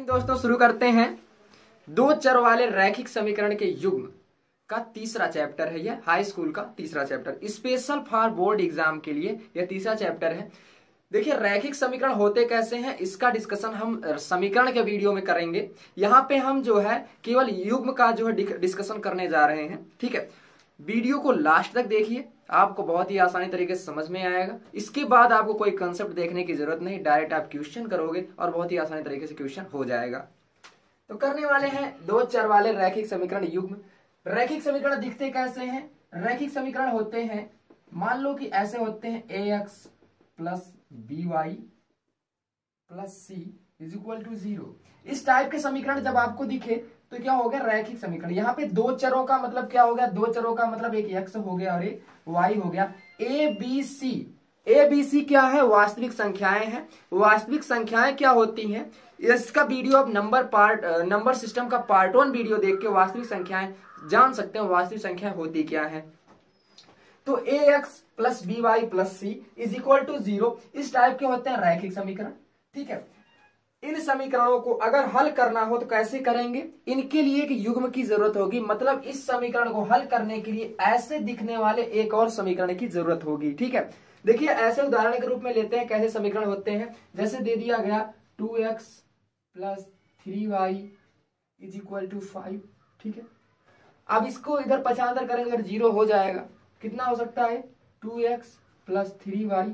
दोस्तों शुरू करते हैं दो चर वाले रैखिक समीकरण के युग्म का तीसरा चैप्टर है। यह हाई स्कूल का तीसरा chapter, special for board exam के लिए यह तीसरा चैप्टर है। देखिए रैखिक समीकरण होते कैसे हैं इसका डिस्कशन हम समीकरण के वीडियो में करेंगे। यहाँ पे हम जो है केवल युग्म का जो है डिस्कशन करने जा रहे हैं। ठीक है, वीडियो को लास्ट तक देखिए, आपको बहुत ही आसानी तरीके से समझ में आएगा। इसके बाद आपको कोई कंसेप्ट देखने की जरूरत नहीं, डायरेक्ट आप क्वेश्चन करोगे और बहुत ही आसानी तरीके से क्वेश्चन हो जाएगा। तो करने वाले हैं दो चर वाले रैखिक समीकरण युग्म। रैखिक समीकरण दिखते कैसे हैं? रैखिक समीकरण होते हैं, मान लो कि ऐसे होते हैं ax plus by plus c is equal to 0। इस टाइप के समीकरण जब आपको दिखे तो क्या हो गया? रैखिक समीकरण। यहाँ पे दो चरों का मतलब क्या हो गया? दो चरों का मतलब एक x हो गया और एक y हो गया। a b c क्या है? वास्तविक संख्याएं हैं। वास्तविक संख्याएं क्या होती हैं? इसका वीडियो आप नंबर सिस्टम का पार्ट 1 वीडियो देख के वास्तविक संख्याएं जान सकते हैं वास्तविक संख्याएं होती क्या है। तो ax plus by plus c is equal to 0। इस टाइप के होते हैं रैखिक समीकरण। ठीक है, इन समीकरणों को अगर हल करना हो तो कैसे करेंगे? इनके लिए एक युग्म की जरूरत होगी, मतलब इस समीकरण को हल करने के लिए ऐसे दिखने वाले एक और समीकरण की जरूरत होगी। ठीक है, देखिए ऐसे उदाहरण के रूप में लेते हैं कैसे समीकरण होते हैं। जैसे दे दिया गया 2x plus 3y is equal to 5। ठीक है, अब इसको इधर पक्षांतर करेंगे अगर 0 हो जाएगा। कितना हो सकता है? 2x प्लस 3y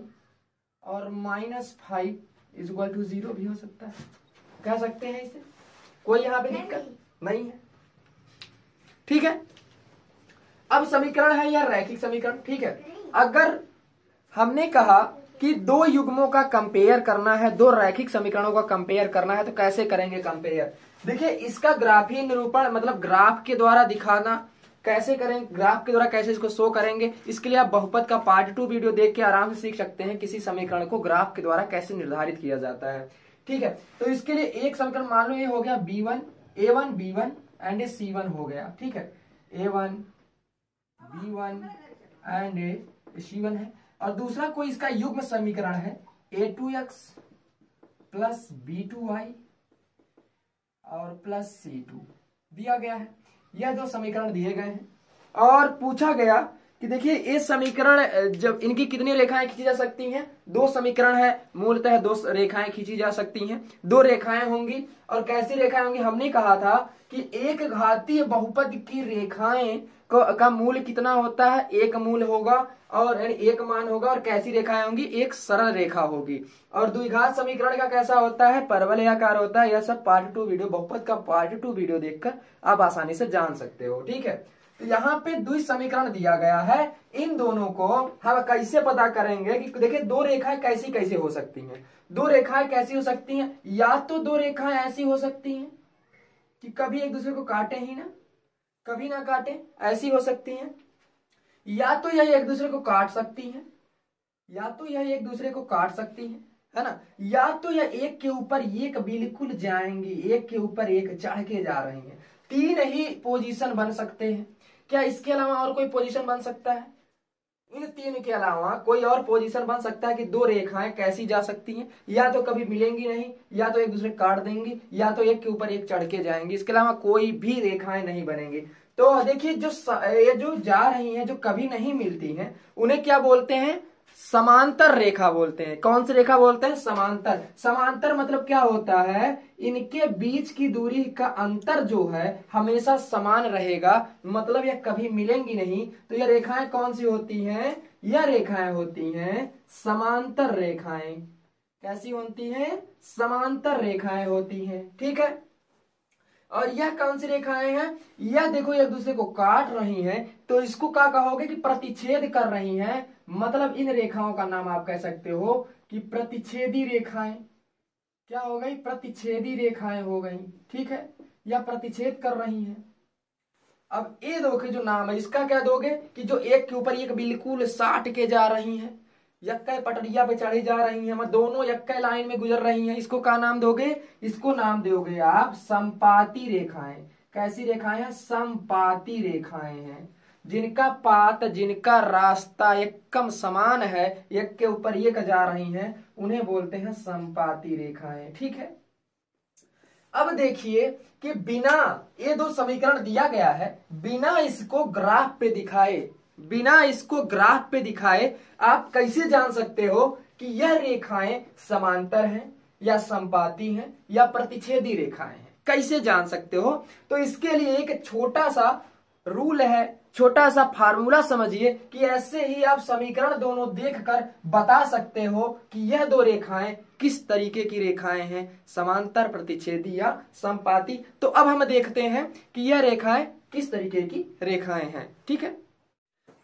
और माइनस 5 इज इक्वल टू 0 भी हो सकता है। कह सकते हैं इसे, कोई यहाँ पे दिक्कत नहीं है। ठीक है, अब समीकरण है यह रैखिक समीकरण। ठीक है, अगर हमने कहा कि दो युग्मों का कंपेयर करना है, दो रैखिक समीकरणों का कंपेयर करना है, तो कैसे करेंगे कंपेयर? देखिए इसका ग्राफीय निरूपण मतलब ग्राफ के द्वारा दिखाना कैसे करें, ग्राफ के द्वारा कैसे इसको शो करेंगे, इसके लिए आप बहुपद का पार्ट 2 वीडियो देख के आराम से सीख सकते हैं किसी समीकरण को ग्राफ के द्वारा कैसे निर्धारित किया जाता है। ठीक है, तो इसके लिए एक समीकरण मान लो ये हो गया b1 a1 b1 and A c1 हो गया। ठीक है, a1 b1 and A c1 है। और दूसरा कोई इसका युग्म समीकरण है a2x प्लस b2y और प्लस c2 दिया गया है। यह दो समीकरण दिए गए हैं और पूछा गया कि देखिए ये समीकरण जब इनकी कितनी रेखाएं खींची जा सकती हैं? दो समीकरण है, मूलतः दो रेखाएं खींची जा सकती हैं। दो रेखाएं होंगी और कैसी रेखाएं होंगी? हमने कहा था कि एक घातीय बहुपद की रेखाएं का मूल कितना होता है? एक मूल होगा और एक मान होगा। और कैसी रेखाएं होंगी? एक सरल रेखा होगी। और द्विघात समीकरण का कैसा होता है? परवलयाकार होता है। यह सब पार्ट 2 वीडियो, बहुपद का पार्ट 2 वीडियो देखकर आप आसानी से जान सकते हो। ठीक है, तो यहाँ पे द्वि समीकरण दिया गया है। इन दोनों को हम कैसे पता करेंगे कि देखिए दो रेखाएं कैसी कैसे हो सकती हैं? दो रेखाएं कैसी हो सकती हैं? या तो दो रेखाएं ऐसी हो सकती हैं कि कभी एक दूसरे को काटे ही ना, कभी ना काटे, ऐसी हो सकती हैं। या तो यह एक दूसरे को काट सकती हैं, या तो यह एक दूसरे को काट सकती हैं, है ना। या तो यह एक के ऊपर एक बिल्कुल जाएंगी, एक के ऊपर एक चढ़ के जा रही हैं। तीन ही पोजीशन बन सकते हैं। क्या इसके अलावा और कोई पोजीशन बन सकता है? इन तीन के अलावा कोई और पोजीशन बन सकता है कि दो रेखाएं कैसी जा सकती हैं? या तो कभी मिलेंगी नहीं, या तो एक दूसरे काट देंगी, या तो एक के ऊपर एक चढ़ के जाएंगी। इसके अलावा कोई भी रेखाएं नहीं बनेंगी। तो देखिए ये जो जा रही हैं, जो कभी नहीं मिलती हैं, उन्हें क्या बोलते हैं? समांतर रेखा बोलते हैं। कौन सी रेखा बोलते हैं? समांतर। समांतर मतलब क्या होता है? इनके बीच की दूरी का अंतर जो है हमेशा समान रहेगा, मतलब यह कभी मिलेंगी नहीं। तो यह रेखाएं कौन सी होती हैं? यह रेखाएं होती हैं समांतर रेखाएं। कैसी होती हैं? समांतर रेखाएं होती हैं। ठीक है, और यह कौन सी रेखाएं हैं? यह देखो एक दूसरे को काट रही हैं, तो इसको क्या कहोगे? कि प्रतिच्छेद कर रही हैं। मतलब इन रेखाओं का नाम आप कह सकते हो कि प्रतिच्छेदी रेखाएं। क्या हो गई? प्रतिच्छेदी रेखाएं हो गई। ठीक है, या प्रतिच्छेद कर रही हैं। अब ये दोगे जो नाम है इसका क्या दोगे? कि जो एक के ऊपर एक बिल्कुल साट के जा रही हैं, यक्के पटरिया पे चढ़ी जा रही हैं, मतलब दोनों यक्के लाइन में गुजर रही हैं, इसको क्या नाम दोगे? इसको नाम दोगे आप समपाती रेखाएं। कैसी रेखाएं हैं? समपाती रेखाएं हैं। जिनका पात, जिनका रास्ता एकदम समान है, एक के ऊपर एक जा रही हैं, उन्हें बोलते हैं संपाती रेखाएं। ठीक है। अब देखिए कि बिना, ये दो समीकरण दिया गया है, बिना इसको ग्राफ पे दिखाए, बिना इसको ग्राफ पे दिखाए आप कैसे जान सकते हो कि यह रेखाएं समांतर हैं या संपाती हैं या प्रतिच्छेदी रेखाएं हैं? कैसे जान सकते हो? तो इसके लिए एक छोटा सा रूल है, छोटा सा फार्मूला समझिए कि ऐसे ही आप समीकरण दोनों देखकर बता सकते हो कि यह दो रेखाएं किस तरीके की रेखाएं हैं, समांतर, प्रतिच्छेदी या संपाती। तो अब हम देखते हैं कि यह रेखाएं किस तरीके की रेखाएं हैं। ठीक है।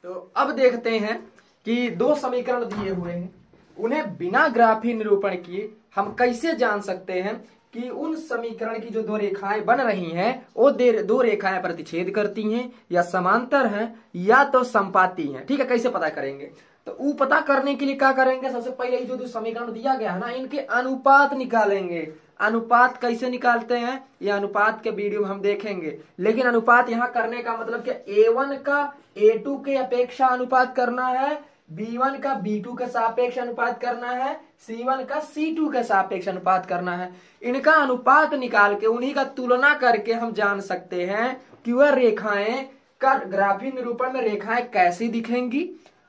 तो अब देखते हैं कि दो समीकरण दिए हुए हैं, उन्हें बिना ग्राफी निरूपण किए हम कैसे जान सकते हैं कि उन समीकरण की जो दो रेखाएं बन रही हैं वो दो रेखाएं प्रतिच्छेद करती हैं या समांतर हैं या तो संपाती हैं। ठीक है। कैसे पता करेंगे? तो वो पता करने के लिए क्या करेंगे, सबसे पहले जो दो समीकरण दिया गया है ना, इनके अनुपात निकालेंगे। अनुपात कैसे निकालते हैं ये अनुपात के वीडियो में हम देखेंगे, लेकिन अनुपात यहाँ करने का मतलब कि A1 का A2 के अपेक्षा अनुपात करना है, B1 का B2 के सापेक्ष अनुपात करना है, C1 का C2 के सापेक्ष अनुपात करना है। इनका अनुपात निकाल के उन्हीं का तुलना करके हम जान सकते हैं कि वह रेखाएं का ग्राफी निरूपण में रेखाएं कैसी दिखेंगी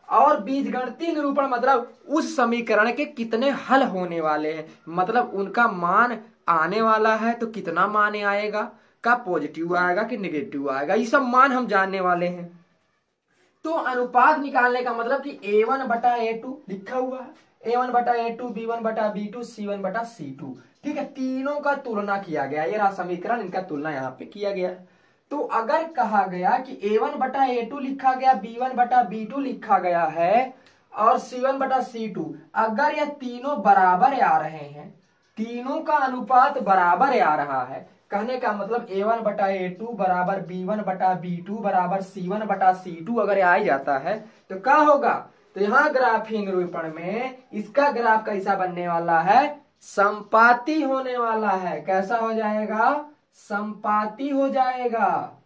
और बीजगणितीय निरूपण मतलब उस समीकरण के कितने हल होने वाले हैं, मतलब उनका मान आने वाला है तो कितना मान आएगा, का पॉजिटिव आएगा कि नेगेटिव आएगा, ये सब मान हम जानने वाले हैं। तो अनुपात निकालने का मतलब कि A1 बटा A2 लिखा हुआ है, A1 बटा A2, B1 बटा B2, C1 बटा C2। ठीक है। तीनों का तुलना किया गया, ये रहा समीकरण, इनका तुलना यहाँ पे किया गया है। तो अगर कहा गया कि A1 बटा A2 लिखा गया, B1 बटा B2 लिखा गया है और C1 बटा C2, अगर यह तीनों बराबर आ रहे हैं, तीनों का अनुपात बराबर आ रहा है, कहने का मतलब A1 बटा A2 बराबर B1 बटा B2 बराबर C1 बटा C2 अगर आ जाता है तो क्या होगा? तो यहाँ ग्राफी निरूपण में इसका ग्राफ कैसा बनने वाला है? संपाती होने वाला है। कैसा हो जाएगा? संपाती हो जाएगा।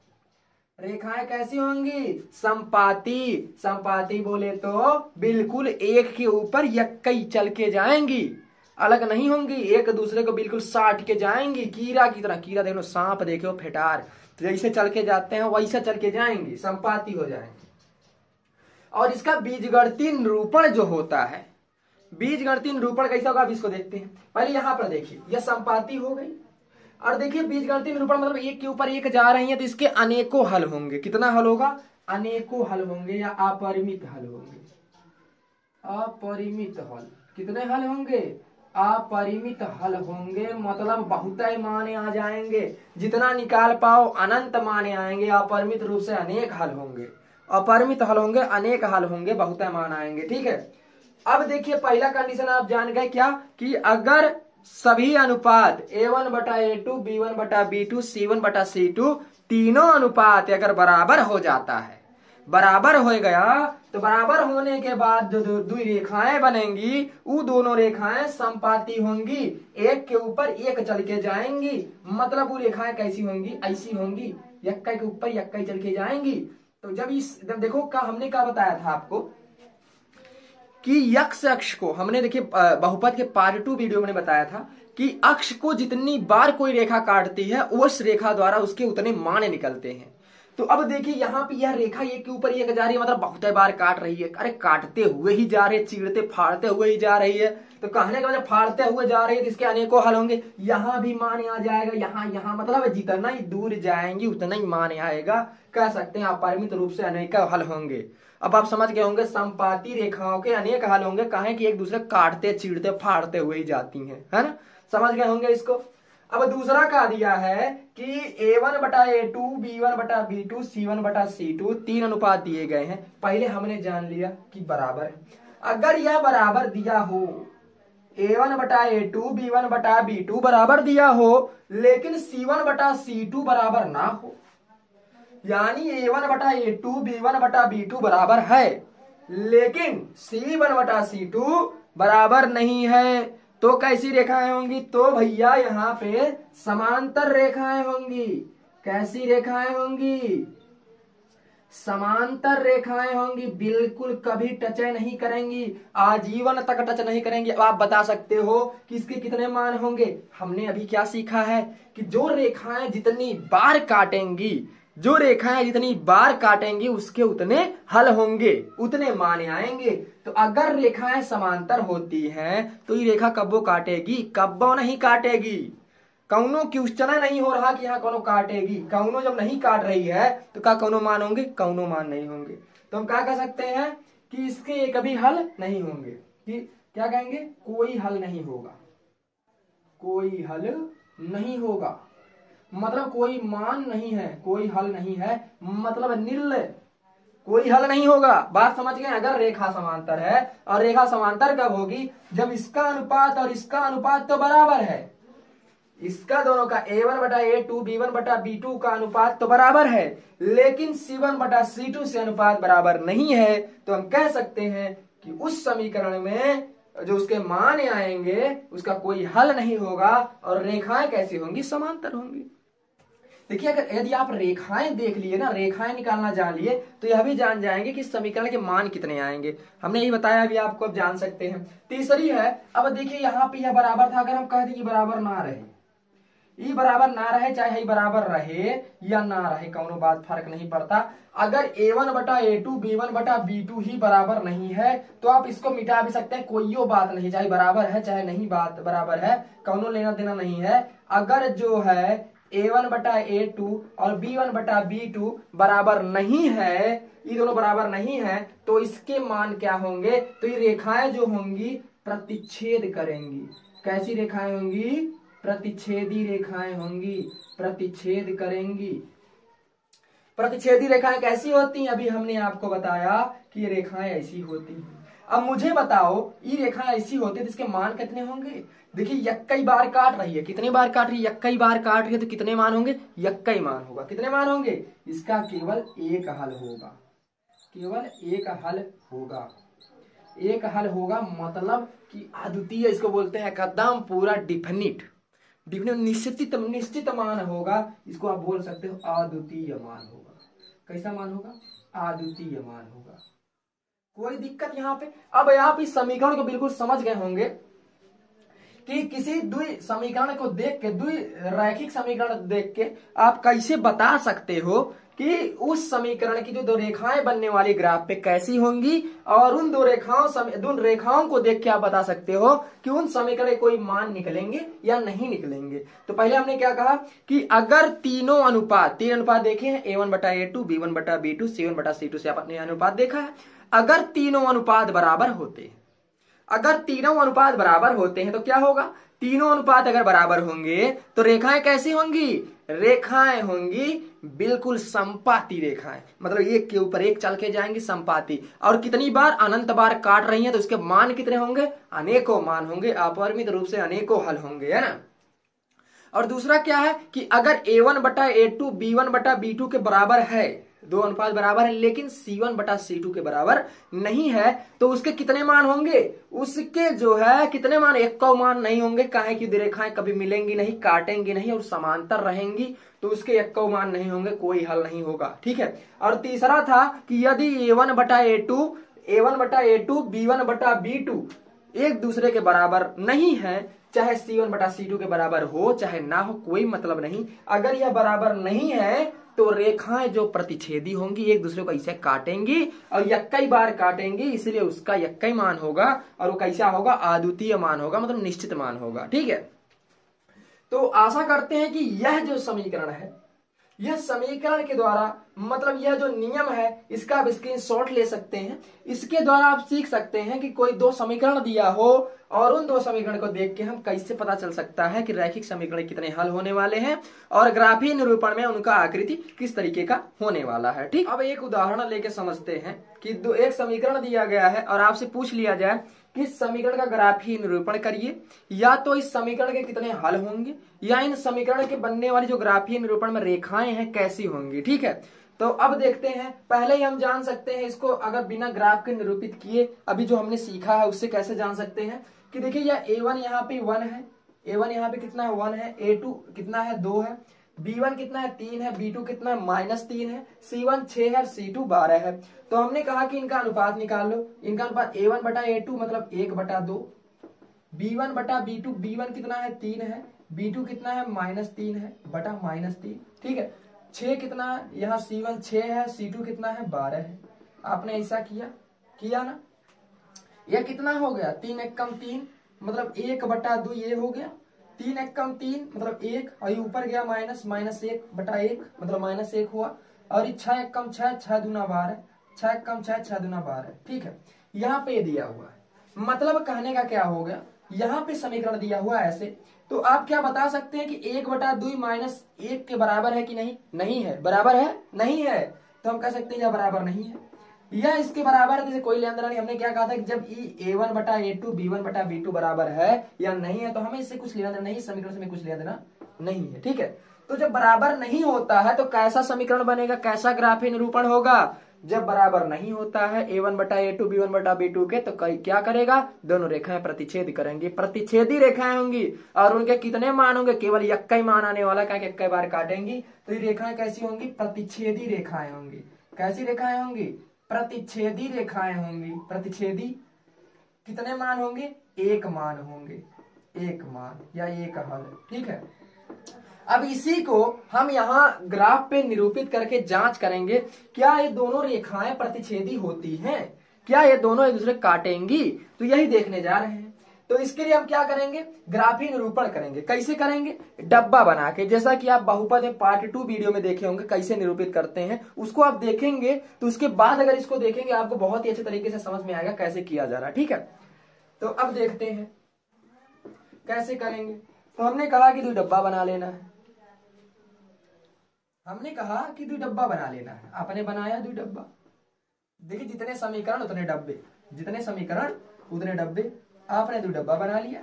रेखाएं कैसी होंगी? संपाती। संपाती बोले तो बिल्कुल एक के ऊपर यक्कई चल के जाएंगी, अलग नहीं होंगी, एक दूसरे को बिल्कुल साट के जाएंगी, कीड़ा की तरह। कीड़ा देखो, सांप देखो, फेटार, तो जैसे चल के जाते हैं वैसे चल के जाएंगी, संपाती हो जाएंगी। और इसका बीजगणितीय निरूपण जो होता है, बीजगणितीय निरूपण कैसा होगा अब इसको देखते हैं। पहले यहां पर देखिए, यह संपाती हो गई और देखिए बीजगणितीय निरूपण मतलब एक के ऊपर एक जा रही है तो इसके अनेकों हल होंगे। कितना हल होगा? अनेकों हल होंगे या अपरिमित हल होंगे। अपरिमित हल। कितने हल होंगे? अपरिमित हल होंगे, मतलब बहुत माने आ जाएंगे, जितना निकाल पाओ अनंत माने आएंगे। अपरिमित रूप से अनेक हल होंगे, अपरिमित हल होंगे, अनेक हल होंगे, बहुत मान आएंगे। ठीक है। अब देखिए पहला कंडीशन आप जान गए क्या, कि अगर सभी अनुपात A1 बटा A2, B1 बटा B2, C1 बटा C2 तीनों अनुपात अगर बराबर हो जाता है, बराबर हो गया, तो बराबर होने के बाद जो दो रेखाएं बनेंगी वो दोनों रेखाएं संपाती होंगी, एक के ऊपर एक चल के जाएंगी। मतलब वो रेखाएं कैसी होंगी? ऐसी होंगी, यक्का के ऊपर यक्का चल के जाएंगी। तो जब देखो का हमने क्या बताया था आपको कि यक्ष अक्ष को हमने देखिए बहुपद के पार्ट 2 वीडियो में बताया था कि अक्ष को जितनी बार कोई रेखा काटती है उस रेखा द्वारा उसके उतने मान निकलते हैं। तो अब देखिए यहाँ पे यह रेखा एक के ऊपर एक जा रही है, मतलब बहुत बार काट रही है। अरे काटते हुए ही जा रही है, चीरते फाड़ते हुए ही जा रही है, तो कहने का मतलब फाड़ते हुए जा रही है तो इसके अनेकों हल होंगे। यहाँ भी मान आ जाएगा, यहाँ मतलब जितना ही दूर जाएंगी उतना ही मान आएगा। कह सकते हैं अपरिमित रूप से अनेक हल होंगे। अब आप समझ गए होंगे संपाती रेखाओं के अनेक हल होंगे, कहें कि एक दूसरे काटते चीरते फाड़ते हुए ही जाती हैं, है ना? समझ गए होंगे इसको। अब दूसरा का दिया है कि A1 बटा A2, B1 बटा B2, C1 बटा C2 तीन अनुपात दिए गए हैं। पहले हमने जान लिया कि बराबर है। अगर यह बराबर दिया हो, A1 बटा A2, B1 बटा B2 बराबर दिया हो, लेकिन C1 बटा C2 बराबर ना हो, यानी A1 बटा A2, B1 बटा B2 बराबर है लेकिन C1 बटा C2 बराबर नहीं है, तो कैसी रेखाएं होंगी? तो भैया यहाँ पे समांतर रेखाएं होंगी। कैसी रेखाएं होंगी? समांतर रेखाएं होंगी बिल्कुल कभी टच नहीं करेंगी, आजीवन तक टच नहीं करेंगी। अब आप बता सकते हो कि इसके कितने मान होंगे। हमने अभी क्या सीखा है कि जो रेखाएं जितनी बार काटेंगी, जो रेखाएं जितनी बार काटेंगी उसके उतने हल होंगे, उतने मान आएंगे। तो अगर रेखाएं समांतर होती हैं तो ये रेखा कब्बो काटेगी, कब्बो नहीं काटेगी। कौनो क्वेश्चन नहीं हो रहा कि यहाँ कौनो काटेगी, कौनो जब नहीं काट रही है तो क्या कौनो मान होंगे, कौनो मान नहीं होंगे। तो हम क्या कह सकते हैं कि इसके कभी हल नहीं होंगे, कि क्या कहेंगे, कोई हल नहीं होगा, कोई हल नहीं होगा, मतलब कोई मान नहीं है, कोई हल नहीं है, मतलब निल, कोई हल नहीं होगा। बात समझ गए। अगर रेखा समांतर है, और रेखा समांतर कब होगी, जब इसका अनुपात और इसका अनुपात तो बराबर है, इसका दोनों का a1 बटा a2 b1 बटा b2 का अनुपात तो बराबर है, लेकिन c1 बटा c2 से अनुपात बराबर नहीं है। तो हम कह सकते हैं कि उस समीकरण में जो उसके मान आएंगे उसका कोई हल नहीं होगा, और रेखाएं कैसी होंगी, समांतर होंगी। देखिए, अगर यदि आप रेखाएं देख लिए ना, रेखाएं निकालना जान लिए, तो यह भी जान जाएंगे कि समीकरण के मान कितने आएंगे। हमने यही बताया अभी आपको, अब जान सकते हैं। तीसरी है, अब देखिए यहाँ पे यह बराबर था, अगर हम कह दें कि बराबर ना रहे, ई बराबर ना रहे, चाहे ई बराबर रहे या ना रहे, कौनो बात फर्क नहीं पड़ता। अगर a1 बटा a2 b1 बटा b2 ही बराबर नहीं है तो आप इसको मिटा भी सकते हैं, कोई बात नहीं, चाहे बराबर है चाहे नहीं बात बराबर है, कौनो लेना देना नहीं है। अगर जो है a1 बटा a2 और b1 बटा b2 बराबर नहीं है, ये दोनों बराबर नहीं है, तो इसके मान क्या होंगे, तो ये रेखाएं जो होंगी प्रतिच्छेद करेंगी। कैसी रेखाएं होंगी, प्रतिच्छेदी रेखाएं होंगी, प्रतिच्छेद करेंगी। प्रतिच्छेदी रेखाएं कैसी होती हैं, अभी हमने आपको बताया कि ये रेखाएं ऐसी होती हैं। अब मुझे बताओ, ये रेखाएं ऐसी होती है तो इसके मान कितने होंगे। देखिए, यक्कई बार काट रही है, कितने बार काट रही है, यक्कई बार काट रही है, तो कितने मान होंगे, यक्कई मान होगा। कितने मान होंगे, इसका केवल एक हल होगा, केवल एक हल होगा, एक हल होगा, मतलब कि अद्वितीय इसको बोलते हैं, एकदम पूरा डिफिनिट, निश्चित मान होगा। इसको आप बोल सकते हो अद्वितीय मान होगा। कैसा मान होगा, अद्वितीय मान होगा। कोई दिक्कत यहाँ पे। अब आप इस समीकरण को बिल्कुल समझ गए होंगे कि किसी द्वि समीकरण को देख के, द्वि रैखिक समीकरण देख के आप कैसे बता सकते हो कि उस समीकरण की जो दो रेखाएं बनने वाली ग्राफ पे कैसी होंगी, और उन दो रेखाओं को देख के आप बता सकते हो कि उन समीकरण के कोई मान निकलेंगे या नहीं निकलेंगे। तो पहले हमने क्या कहा कि अगर तीन अनुपात देखे हैं, a1 बटा a2 b1 बटा b2 c1 बटा c2 से आपने अनुपात देखा है। अगर तीनों अनुपात बराबर होते हैं, अगर तीनों अनुपात बराबर होते हैं तो क्या होगा, तीनों अनुपात अगर बराबर होंगे तो रेखाएं कैसी होंगी, रेखाएं होंगी बिल्कुल संपाती रेखाएं, मतलब एक के ऊपर एक चल के जाएंगी, संपाती। और कितनी बार, अनंत बार काट रही हैं, तो उसके मान कितने होंगे, अनेकों मान होंगे, अपरिमित रूप से अनेकों हल होंगे, है ना। और दूसरा क्या है कि अगर a1 बटा a2 b1 बटा b2 के बराबर है, दो अनुपात बराबर है, लेकिन c1 बटा c2 के बराबर नहीं है, तो उसके कितने मान होंगे, उसके जो है कितने मान, एक को मान नहीं होंगे। काहे कि रेखाएं कभी मिलेंगी नहीं, काटेंगी नहीं और समांतर रहेंगी, तो उसके एक को मान नहीं होंगे, कोई हल नहीं होगा, ठीक है। और तीसरा था कि यदि a1 बटा a2 b1 बटा b2 एक दूसरे के बराबर नहीं है, चाहे c1 बटा c2 के बराबर हो चाहे ना हो, कोई मतलब नहीं। अगर यह बराबर नहीं है तो रेखाएं जो प्रतिच्छेदी होंगी एक दूसरे को ऐसे काटेंगी और यक्कई बार काटेंगी, इसलिए उसका यक्कई मान होगा, और वो कैसा होगा, अद्वितीय मान होगा, मतलब निश्चित मान होगा, ठीक है। तो आशा करते हैं कि यह जो समीकरण है, यह समीकरण के द्वारा, मतलब यह जो नियम है इसका आप स्क्रीनशॉट ले सकते हैं। इसके द्वारा आप सीख सकते हैं कि कोई दो समीकरण दिया हो और उन दो समीकरण को देख के हम कैसे पता चल सकता है कि रैखिक समीकरण कितने हल होने वाले हैं और ग्राफीय निरूपण में उनका आकृति किस तरीके का होने वाला है, ठीक। अब एक उदाहरण लेके समझते हैं कि एक समीकरण दिया गया है और आपसे पूछ लिया जाए कि इस समीकरण का ग्राफीय निरूपण करिए, या तो इस समीकरण के कितने हल होंगे, या इन समीकरण के बनने वाली जो ग्राफीय निरूपण में रेखाएं हैं कैसी होंगी, ठीक है। तो अब देखते हैं, पहले ही हम जान सकते हैं इसको अगर बिना ग्राफ के निरूपित किए, अभी जो हमने सीखा है उससे कैसे जान सकते हैं कि देखिए यह a1 यहाँ पे 1 है, a1 यहाँ पे कितना है 1 है, a2 कितना है 2 है, B1 कितना है 3 है, B2 कितना है -3 है, C1 6 है, C2 12 है। तो हमने कहा कि इनका अनुपात निकाल लो। इनका अनुपात A1 बटा A2 मतलब 1/2, B1 बटा B2, B1 कितना है 3 है, B2 कितना है -3 है बटा -3, ठीक है। 6 कितना है, यहाँ C1 6 है, C2 कितना है 12 है। आपने ऐसा किया ना, यह कितना हो गया 3 एकम 3 मतलब 1/2 ये हो गया, 3 एकम 3 मतलब 1 और ये ऊपर गया -1/1 मतलब -1 हुआ। और 6 एकम 6 6 दूना 12, 6 एकम 6 6 दूना 12, ठीक है। यहाँ पे दिया हुआ है, मतलब कहने का क्या हो गया, यहाँ पे समीकरण दिया हुआ है ऐसे। तो आप क्या बता सकते हैं कि 1/2 -1 के बराबर है कि नहीं, नहीं है, बराबर है नहीं है। तो हम कह सकते हैं यह बराबर नहीं है, यह इसके बराबर है, जैसे कोई लेना देना नहीं। हमने क्या कहा था कि जब A1 बटा A2 B1 बटा B2 बराबर है या नहीं है तो हमें इससे कुछ लेना देना नहीं, समीकरण से हमें कुछ लेना देना नहीं है, ठीक है। तो जब बराबर नहीं होता है तो कैसा समीकरण बनेगा, कैसा ग्राफीय निरूपण होगा, जब बराबर नहीं होता है A1 बटा A2 B1 बटा B2 के, तो क्या करेगा, दोनों रेखाएं प्रतिच्छेद करेंगी, प्रतिच्छेदी रेखाएं होंगी और उनके कितने मान होंगे, केवल एक ही मान आने वाला, क्या एक बार काटेंगी। तो ये रेखाएं कैसी होंगी, प्रतिच्छेदी रेखाएं होंगी। कैसी रेखाएं होंगी, प्रतिच्छेदी रेखाएं होंगी। प्रतिच्छेदी कितने मान होंगे, एक मान होंगे, एक मान या एक हल, ठीक है। अब इसी को हम यहाँ ग्राफ पे निरूपित करके जांच करेंगे, क्या ये दोनों रेखाएं प्रतिच्छेदी होती हैं, क्या ये दोनों एक दूसरे काटेंगी, तो यही देखने जा रहे हैं। तो इसके लिए हम क्या करेंगे, ग्राफीय निरूपण करेंगे। कैसे करेंगे, डब्बा बना के, जैसा कि आप बहुपद में पार्ट 2 वीडियो में देखे होंगे कैसे निरूपित करते हैं, उसको आप देखेंगे तो उसके बाद अगर इसको देखेंगे आपको बहुत ही अच्छे तरीके से समझ में आएगा कैसे किया जा रहा है, ठीक है। तो अब देखते हैं कैसे करेंगे। तो हमने कहा कि 2 डब्बा बना लेना है, हमने कहा कि 2 डब्बा बना लेना है, आपने बनाया 2 डब्बा। देखिए जितने समीकरण उतने डब्बे, जितने समीकरण उतने डब्बे, आपने 2 डब्बा बना लिया,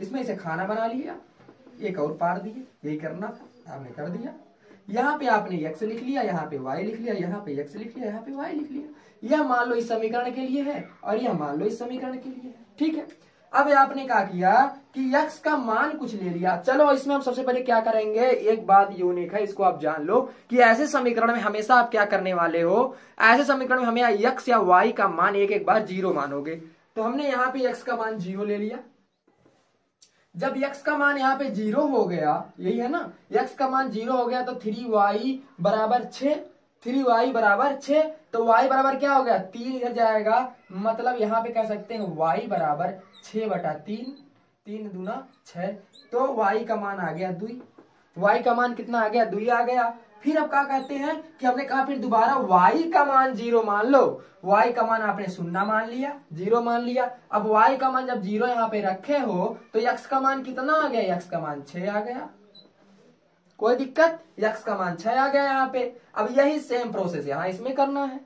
इसमें से खाना बना लिया, एक और पार दिए, यही करना था, आपने कर दिया। यहाँ पे आपने x लिख लिया, यहाँ पे y लिख लिया, यहाँ पे x लिख लिया, यहाँ पे y लिख लिया। यह मान लो इस समीकरण के लिए है और यह मान लो इस समीकरण के लिए है, ठीक है। अब आपने क्या किया कि x का मान कुछ ले लिया। चलो इसमें हम सबसे पहले क्या करेंगे, एक बात यूनिक है, इसको आप जान लो कि ऐसे समीकरण में हमेशा आप क्या करने वाले हो, ऐसे समीकरण में हमें x या y का मान एक एक बार 0 मानोगे। तो हमने यहाँ पे x का मान 0 ले लिया। जब x का मान यहाँ पे 0 हो गया, यही है ना, x का मान 0 हो गया तो 3y बराबर 6, 3y बराबर 6, तो y बराबर क्या हो गया 3 इधर जाएगा, मतलब यहाँ पे कह सकते हैं y बराबर 6/3, 3 दूना 6, तो y का मान आ गया 2। y का मान कितना आ गया, 2 आ गया। फिर अब क्या कहते हैं कि हमने कहा फिर दोबारा y का मान 0 मान लो, y का मान आपने 0 मान लिया, 0 मान लिया। अब y का मान जब 0 यहाँ पे रखे हो तो x का मान कितना आ गया, x का मान 6 आ गया, कोई दिक्कत, x का मान 6 आ गया यहाँ पे। अब यही सेम प्रोसेस यहाँ इसमें करना है।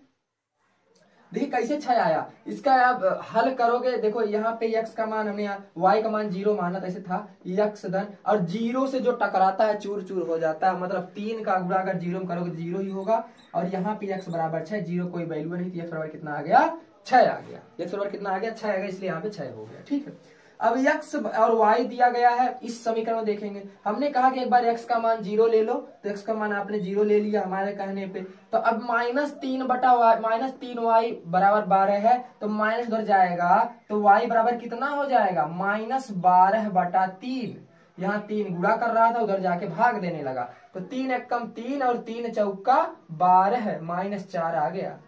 देखिए कैसे 6 आया, इसका आप हल करोगे, देखो यहाँ पे x का मान हमने y का मान 0 माना था, ऐसे था x धन और 0 से जो टकराता है चूर चूर हो जाता है, मतलब 3 का गुणा अगर 0 में करोगे 0 ही होगा। और यहाँ पे x बराबर 6, 0 कोई वैल्यू नहीं थी, x बराबर कितना आ गया 6 आ गया, x बराबर कितना आ गया 6 आ गया, इसलिए यहाँ पे 6 हो गया, ठीक है। अब x और y दिया गया है, इस समीकरण में देखेंगे। हमने कहा कि एक बार x का मान 0 ले लो, तो x का मान आपने 0 ले लिया हमारे कहने पे। तो अब -3y बराबर 12 है, तो माइनस उधर जाएगा तो y बराबर कितना हो जाएगा, -12/3। यहाँ 3 गुणा कर रहा था, उधर जाके भाग देने लगा, तो 3 एकम 3 और 3 चौका 12, -4 आ गया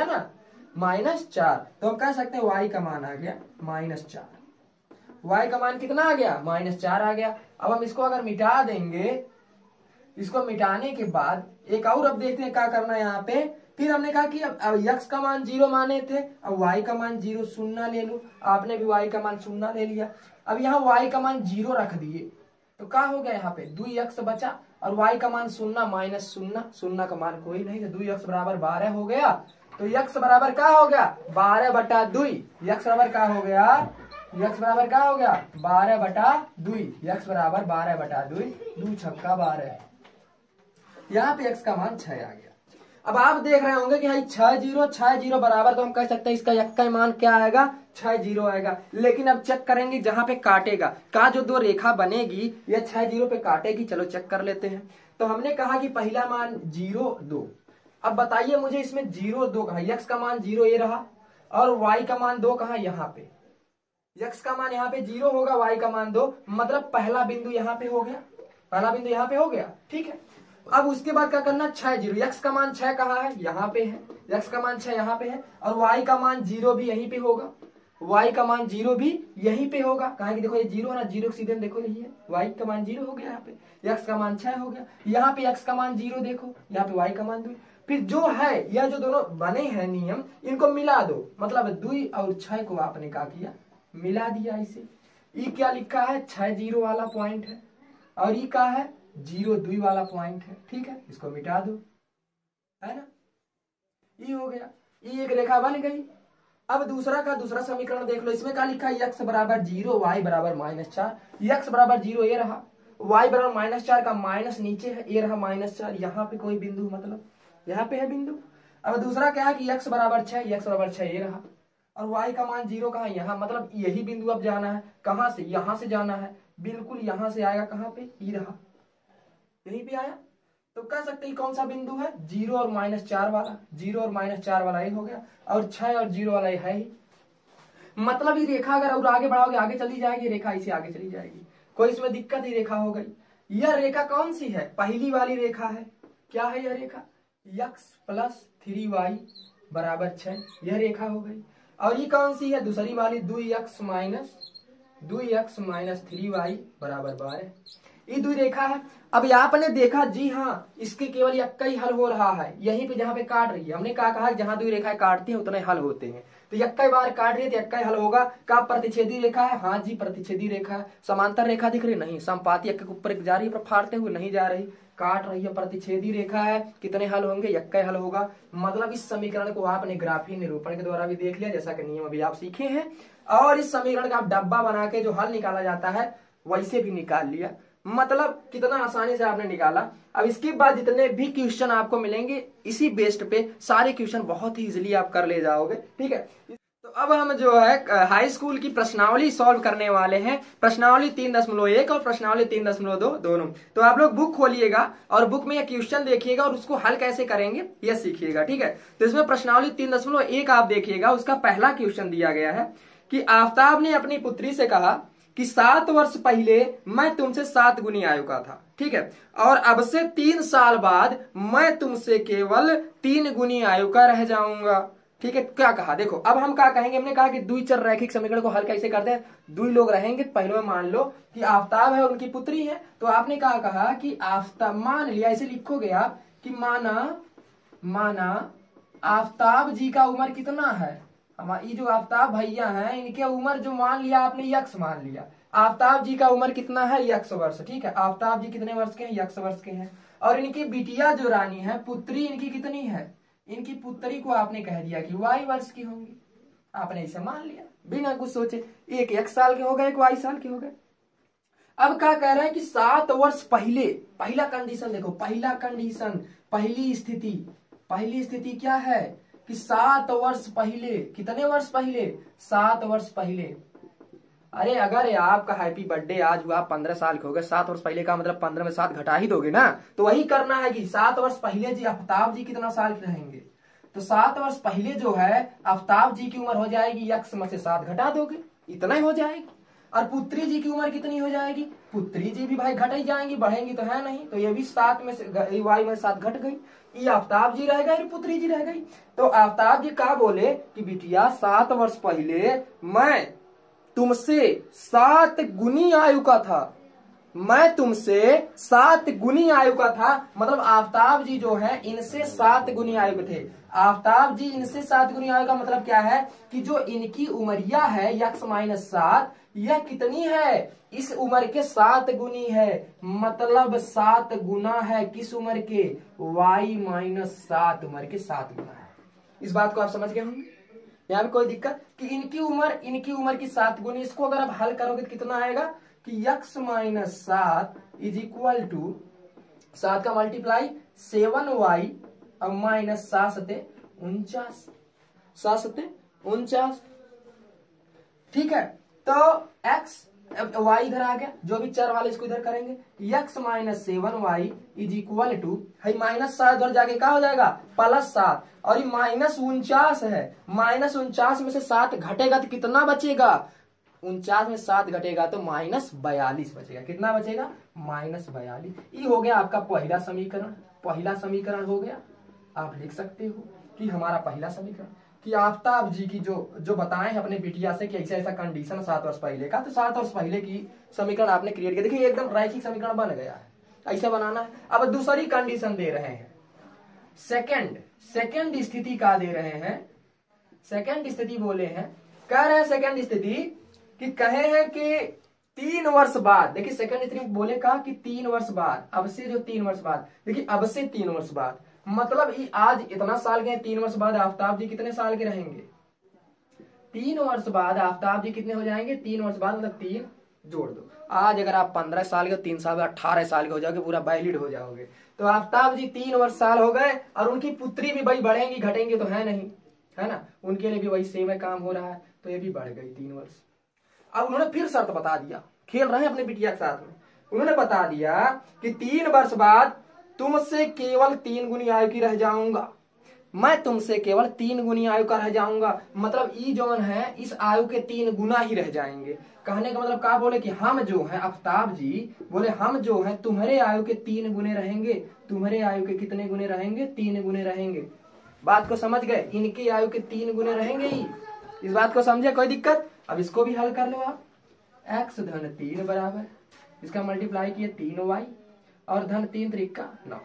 ना, -4। तो हम कह सकते हैं y का मान आ गया -4, y का मान कितना आ गया, -4 आ गया। अब हम इसको अगर मिटा देंगे, इसको मिटाने के बाद एक और अब देखते हैं क्या करना है यहाँ पे। फिर हमने कहा कि अब x का मान 0 माने थे, अब y का मान 0 0 ले लो, आपने भी y का मान 0 ले लिया। अब यहाँ y का मान 0 रख दिए तो क्या हो गया, यहाँ पे 2x बचा और y का मान 0 -0, 0 का मान कोई नहीं, तो 2x बराबर 12 हो गया। तो x बराबर क्या हो गया 12/2, x बराबर क्या हो गया, x बराबर क्या हो गया 12/2, x बराबर 12/2, 2 छक्का 12। यहाँ पे x का मान 6 आ गया। अब आप देख रहे होंगे कि भाई 6 0 बराबर, तो हम कह सकते हैं इसका यक्का मान क्या आएगा, 6 0 आएगा। लेकिन अब चेक करेंगे जहां पे काटेगा का जो दो रेखा बनेगी यह 6 0 पे काटेगी। चलो चेक कर लेते हैं। तो हमने कहा कि पहला मान 0 2। अब बताइए मुझे इसमें 0 2 कहा, यक्स का मान 0 ये रहा और वाई का मान 2 कहा यहाँ पे। यक्स का मान यहाँ पे 0 होगा, वाई का मान 2, मतलब पहला बिंदु यहाँ पे हो गया, पहला बिंदु यहाँ पे हो गया। ठीक है, अब उसके बाद क्या करना, 6 0, यक्स का मान 6 कहाँ है, यहाँ पे है, यक्स का मान 6 यहाँ पे है और वाई का मान 0 भी यहीं पे होगा, वाई का मान 0 भी यहीं पे होगा। कहा कि देखो ये 0 है ना, 0 सीधे देखो यही है, वाई का मान 0 हो गया यहाँ पे, यक्स का मान 6 हो गया, यहाँ पे यक्स का मान 0 देखो, यहाँ पे वाई का मान 2। फिर जो है यह जो दोनों बने हैं नियम, इनको मिला दो, मतलब 2 और 6 को आपने क्या किया, मिला दिया इसे। ये क्या लिखा है, 6 0 वाला पॉइंट है और ये क्या है, 0 2 वाला पॉइंट है। ठीक है, इसको मिटा दो, है ना, ये हो गया, ये एक रेखा बन गई। अब दूसरा का दूसरा समीकरण देख लो, इसमें क्या लिखा है, x बराबर 0 y बराबर -4। x बराबर 0 ये रहा, y बराबर -4 का माइनस नीचे है, ये रहा -4, यहाँ पे कोई बिंदु, मतलब यहाँ पे है बिंदु। अब दूसरा क्या है कि x बराबर 6, x बराबर 6 ये रहा और y का मान 0 कहा, यहाँ, मतलब यही बिंदु अब जाना है, कहाँ से, यहाँ से जाना है, बिल्कुल यहाँ से आएगा, कहाँ पे, ये रहा, यहीं पे आया। तो कह सकते हैं कौन सा बिंदु है, 0 और -4 वाला, 0 और -4 वाला ये हो गया और 6 और 0 वाला ये है ही। मतलब ये रेखा अगर और आगे बढ़ाओगे आगे चली जाएगी, रेखा इसे आगे चली जाएगी, कोई इसमें दिक्कत ही, रेखा हो गई। यह रेखा कौन सी है, पहली वाली रेखा है। क्या है यह रेखा, x + 3y बराबर 6, यह रेखा हो गई। और ये कौन सी है, दूसरी वाली, 2x - 3y बराबर 12, ये 2 रेखा है। अब आपने देखा, जी हाँ, इसके केवल यक्का ही हल हो रहा है, यहीं पे जहां पे काट रही है, हमने कहा जहां 2 रेखाएं काटती हैं उतने हल होते हैं, तो यक्का बार काट रही है तो यक्का हल होगा। का प्रतिच्छेदी रेखा है, हाँ जी प्रतिच्छेदी रेखा है। समांतर रेखा दिख रही, नहीं, समपाती यक्का के ऊपर जा रही है पर फाड़ते हुए नहीं जा रही, काट रही है, प्रतिच्छेदी रेखा है, कितने हल होंगे, यक्का हल होगा। मतलब इस समीकरण को आपने ग्राफीय निरूपण के द्वारा भी देख लिया, जैसा कि नियम अभी आप सीखे हैं, और इस समीकरण का आप डब्बा बना के जो हल निकाला जाता है वैसे भी निकाल लिया। मतलब कितना आसानी से आपने निकाला। अब इसके बाद जितने भी क्वेश्चन आपको मिलेंगे इसी बेस्ड पे सारे क्वेश्चन बहुत ही इजीली आप कर ले जाओगे। ठीक है, तो अब हम जो है हाई स्कूल की प्रश्नावली सॉल्व करने वाले हैं, प्रश्नावली 3.1 और प्रश्नावली 3.2 दोनों। तो आप लोग बुक खोलिएगा और बुक में यह क्वेश्चन देखिएगा और उसको हल कैसे करेंगे यह सीखिएगा। ठीक है, तो इसमें प्रश्नावली 3.1 आप देखिएगा, उसका पहला क्वेश्चन दिया गया है कि आफ्ताब ने अपनी पुत्री से कहा कि 7 वर्ष पहले मैं तुमसे 7 गुनी आयु का था, ठीक है, और अब से 3 साल बाद मैं तुमसे केवल 3 गुनी आयु का रह जाऊंगा। ठीक है, क्या कहा, देखो अब हम क्या कहेंगे, हमने कहा कि द्विचर रैखिक समीकरण को हल कैसे करते हैं, 2 लोग रहेंगे, पहले में मान लो कि आफ्ताब है और उनकी पुत्री है, तो आपने क्या कहा कि आफ्ताब, मान लिया, ऐसे लिखोगे आप कि माना आफ्ताब जी का उम्र कितना है, हमारी जो आफ्ताब भैया हैं इनके उम्र जो मान लिया आपने यक्स मान लिया, आफ्ताब जी का उम्र कितना है, यक्स वर्ष। ठीक है, आफ्ताब जी कितने वर्ष के हैं, यक्स वर्ष के हैं, और इनकी बिटिया जो रानी है, पुत्री इनकी कितनी है, इनकी पुत्री को आपने कह दिया कि वाई वर्ष की होंगी, आपने इसे मान लिया बिना कुछ सोचे, एक यक्स साल के हो गए, एक वाई साल के हो गए। अब क्या कह रहे हैं कि 7 वर्ष पहले, पहला कंडीशन देखो, पहला कंडीशन, पहली स्थिति क्या है कि 7 वर्ष पहले, कितने वर्ष पहले, 7 वर्ष पहले। अरे अगर आपका हैप्पी बर्थडे आज हुआ, 15 साल के हो गए, 7 वर्ष पहले का मतलब 15 में 7 घटा ही दोगे ना, तो वही करना है कि 7 वर्ष पहले जी आफ्ताब जी कितना साल के रहेंगे, तो 7 वर्ष पहले जो है आफ्ताब जी की उम्र हो जाएगी, यक्स में से 7 घटा दोगे, इतना ही हो जाएगी। और पुत्री जी की उम्र कितनी हो जाएगी, पुत्री जी भी भाई घट ही जाएंगी, बढ़ेंगी तो है नहीं, तो ये भी 7 में से वाई में 7 घट गई, ये आफ्ताब जी रह गई, पुत्री जी रह गई। तो आफ्ताब जी क्या बोले कि बिटिया 7 वर्ष पहले मैं तुमसे 7 गुनी आयु का था, मैं तुमसे 7 गुनी आयु का था, मतलब आफ्ताब जी जो है इनसे 7 गुनी आयु के थे। आफ्ताब जी इनसे 7 गुनी आयु का मतलब क्या है कि जो इनकी उमरिया है यक्स - 7, यह कितनी है, इस उम्र के 7 गुनी है, मतलब 7 गुना है किस उम्र के, y - 7 उम्र के 7 गुना है। इस बात को आप समझ गए होंगे, यहाँ पे कोई दिक्कत कि इनकी उम्र की 7 गुनी, इसको अगर आप हल करोगे तो कितना आएगा कि यक्स - 7 इज इक्वल टू 7 का मल्टीप्लाई 7y अब माइनस 7×49, 7×49, ठीक है। तो x y इधर आ गया, जो भी चर वाले इसको इधर करेंगे, x minus 7y is equal to है माइनस 7 उधर जाके क्या हो जाएगा +7, और ये -49 है, -49 में से 7 घटेगा तो कितना बचेगा, 49 में 7 घटेगा तो -42 बचेगा। कितना बचेगा -42। ये हो गया आपका पहला समीकरण, पहला समीकरण हो गया। आप लिख सकते हो कि हमारा पहला समीकरण कि आफ्ताब जी की जो बताए हैं अपने बिटिया से कि ऐसा ऐसा कंडीशन 7 वर्ष पहले का, तो 7 वर्ष पहले की समीकरण आपने क्रिएट किया। देखिए एकदम रैखिक समीकरण बन गया है, ऐसा बनाना है। अब दूसरी कंडीशन दे रहे हैं, सेकंड स्थिति का दे रहे हैं, सेकंड स्थिति बोले हैं, कह रहे हैं सेकंड स्थिति कि कहे हैं कि 3 वर्ष बाद, देखिए सेकंड स्थिति बोले कहा कि 3 वर्ष बाद, अब से जो 3 वर्ष बाद, देखिए अब से 3 वर्ष बाद मतलब ये आज इतना साल के, 3 वर्ष बाद आफ्ताब जी कितने साल के रहेंगे, 3 वर्ष बाद आफ्ताब जी कितने हो जाएंगे, 3 वर्ष बाद मतलब 3 जोड़ दो। आज अगर आप 15 साल के, 3 साल बाद 18 साल के हो जाओगे, पूरा वैलिड हो जाओगे। तो आफ्ताब जी 3 वर्ष साल हो गए, और उनकी पुत्री भी भाई बढ़ेंगी घटेंगी तो है नहीं, है ना, उनके लिए भी वही सेम है काम हो रहा है, तो ये भी बढ़ गई 3 वर्ष। अब उन्होंने फिर शर्त बता दिया, खेल रहे हैं अपने बिटिया के साथ में, उन्होंने बता दिया कि 3 वर्ष बाद तुमसे केवल 3 गुनी आयु की रह जाऊंगा, मैं तुमसे केवल 3 गुनी आयु का रह जाऊंगा, मतलब ई जौन है इस आयु के 3 गुना ही रह जाएंगे। कहने का मतलब क्या बोले कि हम जो है आफ्ताब जी बोले हम जो है तुम्हारे आयु के 3 गुने रहेंगे, तुम्हारे आयु के कितने गुने रहेंगे, 3 गुने रहेंगे। बात को समझ गए, इनकी आयु के 3 गुने रहेंगे ही, इस बात को समझे, कोई दिक्कत। अब इसको भी हल कर लो आप, x धन 3 बराबर, इसका मल्टीप्लाई किए 3y और धन 3 त्रिका 9।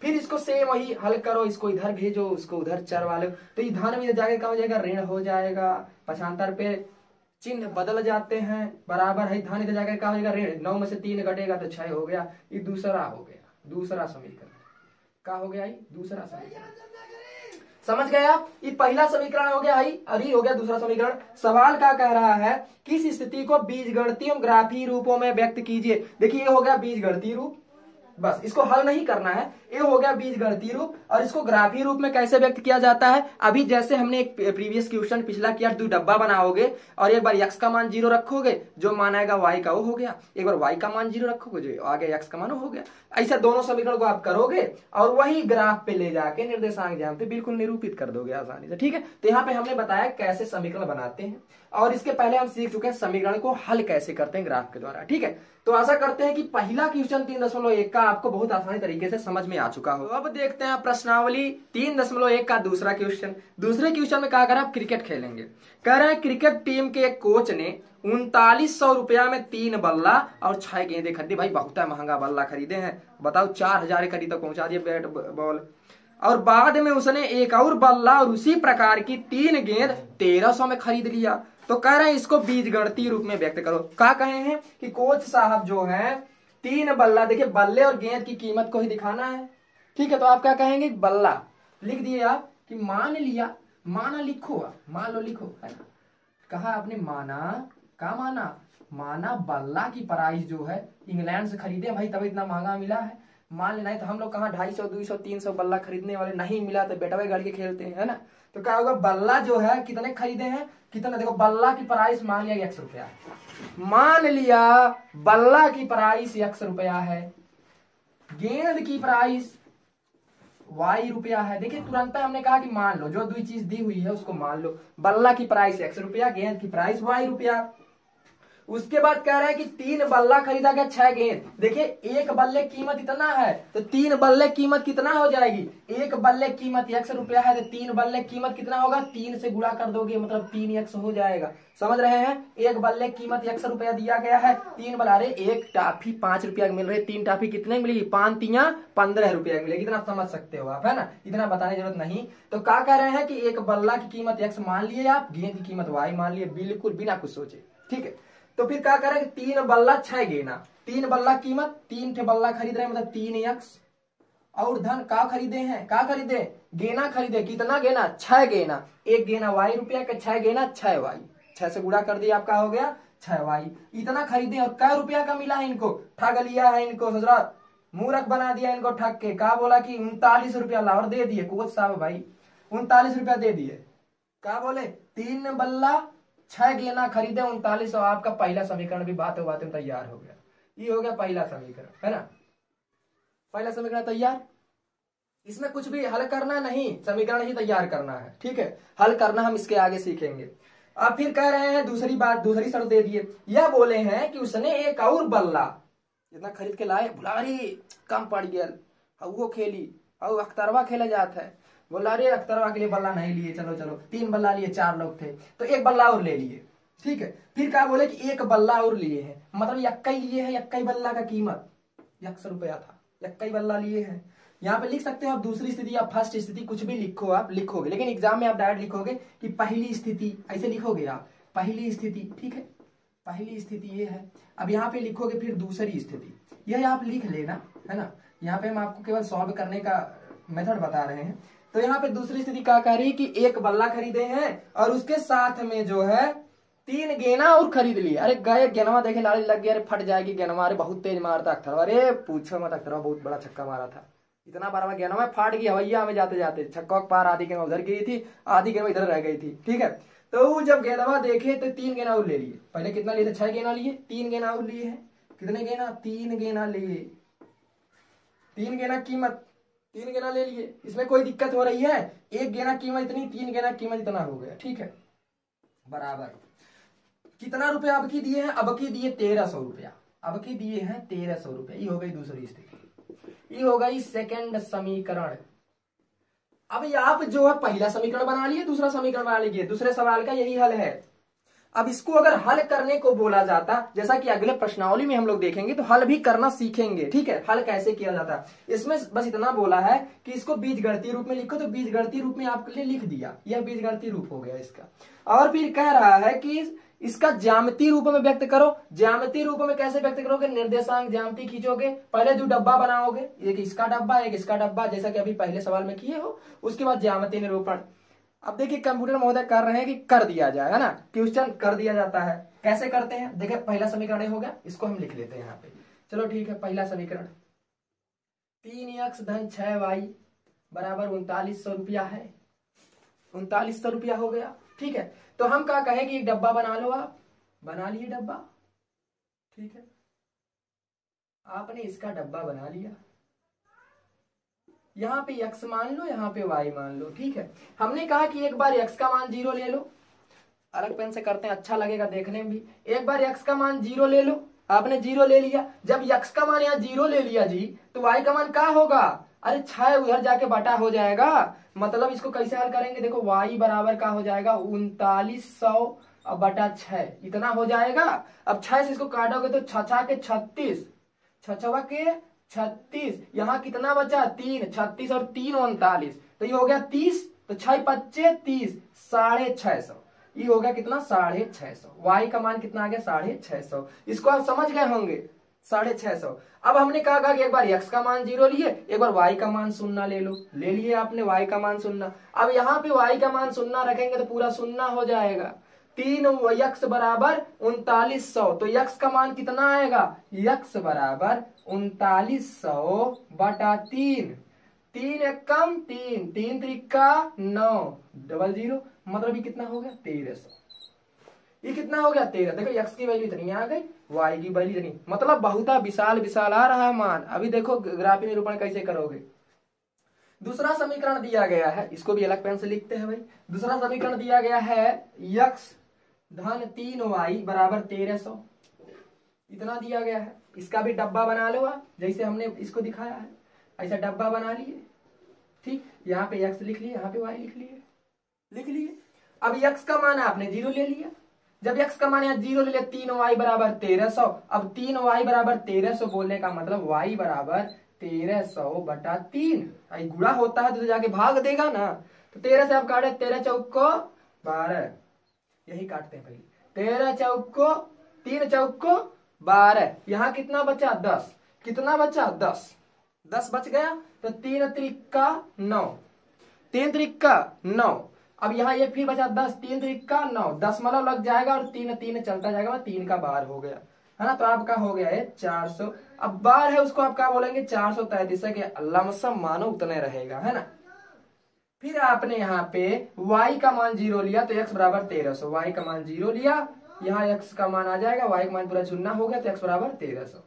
फिर इसको सेम वही हल करो, इसको इधर भेजो, उसको उधर चर वाले, तो ये धन में जाके क्या हो जाएगा, ऋण हो जाएगा, पक्षांतर पे चिन्ह बदल जाते हैं, बराबर है धन इधर जाकर क्या हो जाएगा ऋण, 9 में से 3 घटेगा तो 6 हो गया। ये दूसरा हो गया, दूसरा समीकरण क्या हो गया, दूसरा समीकरण। समझ गए आप, ये पहला समीकरण हो गया आई, और ये हो गया दूसरा समीकरण। सवाल क्या कह रहा है, किस स्थिति को बीजगणितीय ग्राफीय रूपों में व्यक्त कीजिए। देखिए ये हो गया बीजगणितीय रूप, बस इसको हल नहीं करना है, ये हो गया बीजगणितीय रूप। और इसको ग्राफीय रूप में कैसे व्यक्त किया जाता है, अभी जैसे हमने एक प्रीवियस क्वेश्चन पिछला किया, 2 डब्बा बनाओगे और एक बार x का मान 0 रखोगे, जो मान आएगा y का वो हो गया, एक बार y का मान 0 रखोगे, जो आगे x का मान हो गया। ऐसा दोनों समीकरण को आप करोगे और वही ग्राफ पे ले जाके निर्देशांक ज्ञान पे बिल्कुल निरूपित कर दोगे आसानी से, ठीक है। तो यहाँ पे हमने बताया कैसे समीकरण बनाते हैं, और इसके पहले हम सीख चुके हैं समीकरण को हल कैसे करते हैं ग्राफ के द्वारा, ठीक है। तो आशा करते हैं कि पहला क्वेश्चन 3.1 का आपको बहुत आसानी तरीके से समझ में आ चुका हो। अब देखते हैं प्रश्नावली 3.1 का दूसरा क्वेश्चन। दूसरे क्वेश्चन में क्या कर रहा है, क्रिकेट खेलेंगे। कह रहे हैं क्रिकेट टीम के एक कोच ने 3900 रुपया में 3 बल्ला और 6 गेंदे खरीदे। भाई बहुत महंगा बल्ला खरीदे हैं, बताओ 4000 करीब तक पहुंचा दिए बैट बॉल, और बाद में उसने एक और बल्ला और उसी प्रकार की 3 गेंद 1300 में खरीद लिया। तो कह रहे हैं इसको बीजगणितीय रूप में व्यक्त करो। क्या कहे हैं कि कोच साहब जो है 3 बल्ला, देखिए बल्ले और गेंद की कीमत को ही दिखाना है, ठीक है। तो आप क्या कहेंगे, बल्ला लिख दिए आप कि मान लिया, माना लिखो, मान लो लिखो, है ना, कहा आपने माना, क्या माना, माना बल्ला की प्राइस जो है इंग्लैंड से खरीदे भाई, तब इतना महंगा मिला है। मान लेना है तो हम लोग कहाँ 250, 200, 300 बल्ला खरीदने वाले, नहीं मिला तो बेटवा गाड़ी के खेलते हैं, है ना। तो क्या होगा, बल्ला जो है कितने खरीदे हैं, कितना, देखो बल्ला की प्राइस मान लिया x रुपया, मान लिया बल्ला की प्राइस x रुपया है, गेंद की प्राइस y रुपया है। देखिए तुरंत हमने कहा कि मान लो, जो 2 चीज दी हुई है उसको मान लो, बल्ला की प्राइस x रुपया, गेंद की प्राइस y रुपया। उसके बाद कह रहा है कि 3 बल्ला खरीदा गया, 6 गेंद। देखिए एक बल्ले कीमत इतना है तो 3 बल्ले कीमत कितना हो जाएगी, एक बल्ले कीमत x रुपया है तो 3 बल्ले कीमत कितना होगा, 3 से गुणा कर दोगे मतलब 3x हो जाएगा। समझ रहे हैं, एक बल्ले कीमत x रुपया दिया गया है, 3 बल्ला, अरे एक टाफी 5 रुपया की मिल रही है, 3 टाफी कितने मिलेगी, 5 तिया 15 रुपया की मिलेगी। इतना समझ सकते हो आप, है ना, इतना बताने की जरूरत नहीं। तो क्या कह रहे हैं कि एक बल्ला की कीमत x मान लिए आप, गेंद की कीमत y मान लिए, बिल्कुल बिना कुछ सोचे, ठीक है। तो फिर क्या करें, 3 बल्ला 6 गेना, 3 बल्ला कीमत, 3 ठे बल्ला खरीद रहे हैं मतलब 3x, और धन का खरीदे हैं, का खरीदे, गेना खरीदे, कितना गेना, 6 गेना, एक गेना y रुपया का, 6 गेना 6y, 6 से गुणा कर दिया, आपका हो गया 6y। इतना खरीदे और कै रुपया का मिला है इनको, ठग लिया है इनको, सोच रहा मूर्ख बना दिया इनको ठग के। कहा बोला कि 39 रुपया ला, और दे दिए कोच साहब भाई 39 रुपया दे दिए। कहा बोले 3 बल्ला 6 गेना खरीदे 39, और आपका पहला समीकरण भी बातों बातों में तैयार हो गया। ये हो गया पहला समीकरण, है ना, पहला समीकरण तैयार। इसमें कुछ भी हल करना नहीं, समीकरण ही तैयार करना है, ठीक है। हल करना हम इसके आगे सीखेंगे। अब फिर कह रहे हैं दूसरी बात, दूसरी शर्त दे दिए। यह बोले हैं कि उसने एक और बल्ला जितना खरीद के लाए, बोला अरे कम पड़ गया, वो खेली और अख्तरवा खेला जाता है। बोला अरे अख्तरवा के लिए बल्ला नहीं लिए, चलो चलो 3 बल्ला लिए, 4 लोग थे तो 1 बल्ला और ले लिए, ठीक है। फिर क्या बोले कि 1 बल्ला और लिए हैं, मतलब यक्का ही लिए है। यक्का बल्ला का कीमत 100 रुपया था, यक्का बल्ला लिए हैं। यहाँ पे लिख सकते हो आप दूसरी स्थिति या फर्स्ट स्थिति, कुछ भी लिखो, आप लिखोगे, लेकिन एग्जाम में आप डायरेक्ट लिखोगे कि पहली स्थिति, ऐसे लिखोगे आप, पहली स्थिति, ठीक है, पहली स्थिति ये है। अब यहाँ पे लिखोगे फिर दूसरी स्थिति, यह आप लिख लेना, है ना। यहाँ पे हम आपको केवल सॉल्व करने का मेथड बता रहे हैं। तो यहाँ पे दूसरी स्थिति क्या कह रही है कि 1 बल्ला खरीदे हैं और उसके साथ में जो है 3 गेना और खरीद लिए। अरे गए गेनवा देखे, लाड़ी लग गया, अरे फट जाएगी गेनवा, अरे बहुत तेज मारता अख्तरवा, अरे पूछो मत, अख्तरवा बहुत बड़ा छक्का मारा था, इतना बड़ा गेनवा फाट गया हवैया में जाते जाते, छक्का पार आधी गेंद उधर गिरी थी, आधी गेंद इधर रह गई थी, ठीक है। तो जब गेंदवा देखे तो 3 गेना और ले लिए। पहले कितना लिए थे, 6 गेना लिए, 3 गेना और लिए हैं। कितने गेना, 3 गेना लिए, 3 गेना कीमत, 3 गेना ले लिए। इसमें कोई दिक्कत हो रही है, 1 गेना कीमत इतनी, 3 गेना कीमत इतना हो गया, ठीक है, बराबर। कितना रुपया अब की दिए हैं, अब की दिए 1300 रुपया, अब की दिए हैं 1300 रुपया। ये हो गई दूसरी स्थिति, ये हो गई सेकंड समीकरण। अब आप जो है पहला समीकरण बना लिए, दूसरा समीकरण बना लीजिए, दूसरे सवाल का यही हल है। अब इसको अगर हल करने को बोला जाता, जैसा कि अगले प्रश्नावली में हम लोग देखेंगे, तो हल भी करना सीखेंगे, ठीक है। हल कैसे किया जाता है, इसमें बस इतना बोला है कि इसको बीजगणितीय रूप में लिखो, तो बीजगणितीय रूप में आपके लिए लिख दिया, यह बीजगणितीय रूप हो गया इसका। और फिर कह रहा है कि इसका ज्यामितीय रूप में व्यक्त करो। ज्यामितीय रूप में कैसे व्यक्त करोगे, निर्देशांक ज्यामिति खींचोगे, पहले 2 डब्बा बनाओगे, एक इसका डब्बा एक इसका डब्बा, जैसा कि अभी पहले सवाल में किए हो, उसके बाद ज्यामितीय निरूपण। अब देखिए कंप्यूटर महोदय कर रहे हैं कि कर दिया जाए, है ना, क्वेश्चन कर दिया जाता है। कैसे करते हैं, देखिए पहला समीकरण हो गया, इसको हम लिख लेते हैं यहाँ पे, चलो ठीक है। पहला समीकरण 3x धन 6y बराबर 3900 रुपया है, 3900 रुपया हो गया, ठीक है। तो हम क्या कहें कि एक डब्बा बना लो, आप बना लिए डब्बा, ठीक है। आपने इसका डब्बा बना लिया, यहाँ पे x मान लो, यहाँ पे y मान लो, ठीक है। हमने कहा कि एक बार x का मान 0 ले लो, अलग पेन से करते हैं, अच्छा लगेगा देखने में भी। एक बार x का मान 0 ले लो, आपने 0 ले लिया। जब x का मान यहाँ 0 ले लिया जी, तो y का मान क्या होगा, अरे 6 उधर जाके बटा हो जाएगा। मतलब इसको कैसे हल करेंगे, देखो y बराबर का हो जाएगा 3900 बटा 6, इतना हो जाएगा। अब 6 से इसको काटोगे तो 6 के 36, 6 के 36, यहाँ कितना बचा 3, 36 और 3 39, तो ये हो गया 30, तो 6 पच्चे 30, 650, ये हो गया कितना 650। y का मान कितना आ गया 650, इसको आप समझ गए होंगे 650। अब हमने कहा कि एक बार x का मान 0 लिए, एक बार y का मान 0 ले लो, ले लिए आपने y का मान 0। अब यहाँ पे y का मान 0 रखेंगे तो पूरा 0 हो जाएगा। 3x बराबर 3900, तो x का मान कितना आएगा, x बराबर 3900 बटा 3, 3 एक कम 3, 3 त्रिका 9, डबल 0, मतलब ये कितना हो गया 1300। ये कितना हो गया 13। देखो x की वैल्यू इतनी आ गई, y की वैल्यू इतनी, मतलब बहुत विशाल विशाल आ रहा है मान। अभी देखो ग्राफी निरूपण कैसे करोगे। दूसरा समीकरण दिया गया है, इसको भी अलग पेन से लिखते हैं भाई। दूसरा समीकरण दिया गया है x धन 3y बराबर 1300, इतना दिया गया है। इसका भी डब्बा बना लो आप, जैसे हमने इसको दिखाया है, ऐसा डब्बा बना लिए, ठीक। यहाँ पे x लिख लिए, यहाँ पे y लिख लिए। अब x का मान आपने 0 ले लिया। जब x का मान यहाँ 0 ले लिया, 3y बराबर 1300। अब 3y बराबर 1300 बोलने का मतलब y बराबर 1300 बटा 3, गुणा होता है तो जाके भाग देगा ना। तो 13 से आप काटे, 13 चौको 12, यही काटते हैं पहले, 13 चौको 3 चौको 12, यहाँ कितना बचा 10, कितना बचा 10 बच गया। तो 3 त्रिका 9, 3 त्रिका 9। अब यहाँ एक फिर बचा 10, 3 त्रिका 9, 10 मतलब लग जाएगा और 3 3 चलता जाएगा, 3 का बार हो गया, है ना। तो आपका हो गया है 400। अब बार है उसको आप क्या बोलेंगे 433 के लमसम मानो उतने रहेगा, है ना। फिर आपने यहाँ पे y का मान 0 लिया तो x बराबर 1300, y का मान 0 लिया, यहाँ x का मान आ जाएगा, y का मान पूरा चुनना हो गया तो x बराबर 1300।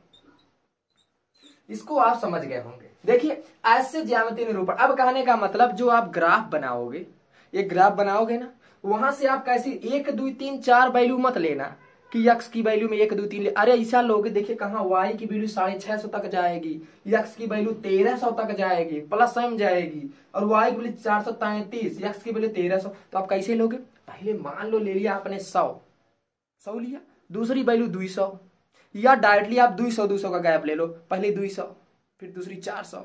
इसको आप समझ गए होंगे। देखिए ऐसे ज्यामितीय निरूपण। अब कहने का मतलब जो आप ग्राफ बनाओगे, ये ग्राफ बनाओगे ना, वहां से आप कैसे 1 2 3 4 वैल्यू मत लेना कि x की वैल्यू में 1 2 3 अरे ऐसा लोगे, देखिए कहाँ y की वैल्यू 650 तक जाएगी, x की वैल्यू 1300 तक जाएगी, प्लस m जाएगी, और y की वैल्यू 433, x की वैल्यू 1300। तो आप कैसे लोगे, पहले मान लो ले लिया आपने 100 लिया, दूसरी वैल्यू 200, या डायरेक्टली आप 200 का गैप ले लो, पहले 200 फिर दूसरी 400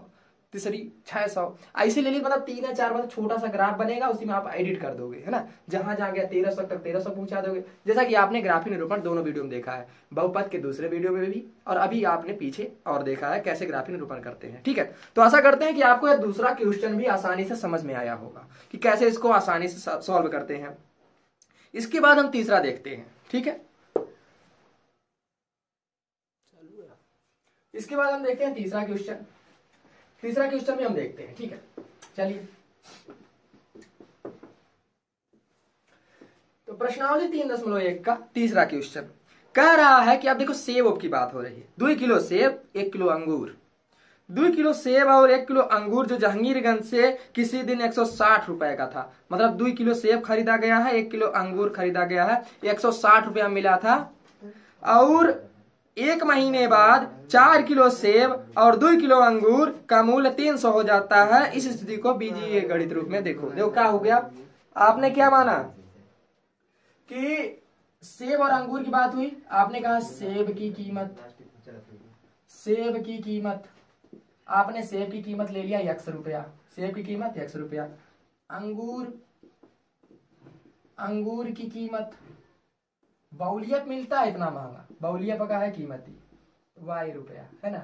तीसरी 600, ऐसे ले ली। मतलब 3 या 4 मतलब छोटा सा ग्राफ बनेगा, उसी में आप एडिट कर दोगे, है ना। जहां जहां गया 1300 तक 1300 पहुंचा दोगे, जैसा कि आपने ग्राफिक निरूपण दोनों वीडियो में देखा है, बहुपद के दूसरे वीडियो में भी और अभी आपने पीछे और देखा है कैसे ग्राफिक निरूपण करते हैं। ठीक है, तो आशा करते हैं कि आपको यह दूसरा क्वेश्चन भी आसानी से समझ में आया होगा कि कैसे इसको आसानी से सॉल्व करते हैं। इसके बाद हम तीसरा देखते हैं। ठीक है, इसके बाद हम देखते हैं तीसरा क्वेश्चन। तीसरा क्वेश्चन भी हम देखते हैं। ठीक है, चलिए। तो प्रश्नावली 3.1 का तीसरा क्वेश्चन कह रहा है कि आप देखो सेब की बात हो रही है। 2 किलो सेब 1 किलो अंगूर, 2 किलो सेब और 1 किलो अंगूर जो जहांगीरगंज से किसी दिन 160 रुपए का था। मतलब 2 किलो सेब खरीदा गया है, 1 किलो अंगूर खरीदा गया है, 160 रुपया मिला था। और 1 महीने बाद 4 किलो सेब और 2 किलो अंगूर का मूल्य 300 हो जाता है। इस स्थिति को बीजीय गणित रूप में देखो। देखो क्या हो गया, आपने क्या माना कि सेब और अंगूर की बात हुई, आपने कहा सेब की कीमत, सेब की कीमत, आपने सेब की कीमत ले लिया 100 रुपया, सेब की कीमत 100 रुपया। अंगूर, अंगूर की कीमत, बाउलियत मिलता है इतना महंगा, बाउलियत का है कीमती y रुपया, है ना।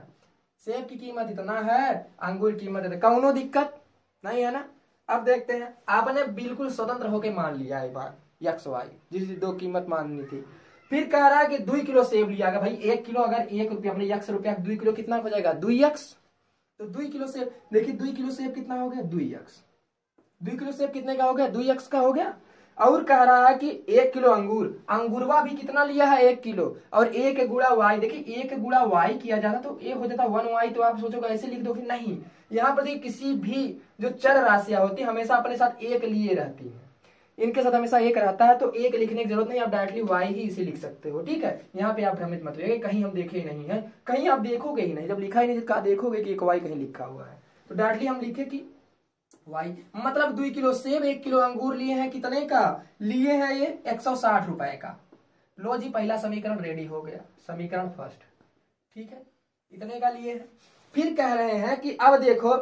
सेब की कीमत इतना है, अंगूर की कीमत है, कौनो दिक्कत नहीं है ना। अब देखते हैं, आपने बिल्कुल स्वतंत्र होके मान लिया एक बार x y, जिस दो कीमत माननी थी। फिर कह रहा है कि 2 किलो सेब लिया गया। भाई 1 किलो अगर 1 रुपया अपने 100 रुपया, 2 किलो कितना हो जाएगा 2x। तो 2 किलो सेब, देखिए 2 किलो सेब कितना हो गया 2x, 2 किलो सेब कितने का हो गया 2x का हो गया। और कह रहा है कि 1 किलो अंगूर, अंगूरवा भी कितना लिया है 1 किलो, और 1 गुणा y, देखिए 1 गुणा y किया जाता तो ये हो जाता 1y। तो आप सोचोगे ऐसे लिख दोगे, नहीं, यहाँ पर देखिए किसी भी जो चर राशियां होती है हमेशा अपने साथ 1 लिए रहती है, इनके साथ हमेशा 1 रहता है, तो 1 लिखने की जरूरत नहीं, आप डायरेक्टली y ही इसे लिख सकते हो। ठीक है, यहाँ पे आप भ्रमित मत होइए, कहीं हम देखे ही नहीं है, कहीं आप देखोगे ही नहीं, जब लिखा ही नहीं कहा देखोगे कि एक y कहीं लिखा हुआ है। तो डायरेक्टली हम लिखे कि y, मतलब 2 किलो सेब 1 किलो अंगूर लिए हैं, कितने का लिए हैं ये 160 रुपए का। लो जी, पहला समीकरण रेडी हो गया, समीकरण फर्स्ट। ठीक है, इतने का लिए हैं। फिर कह रहे हैं कि अब देखो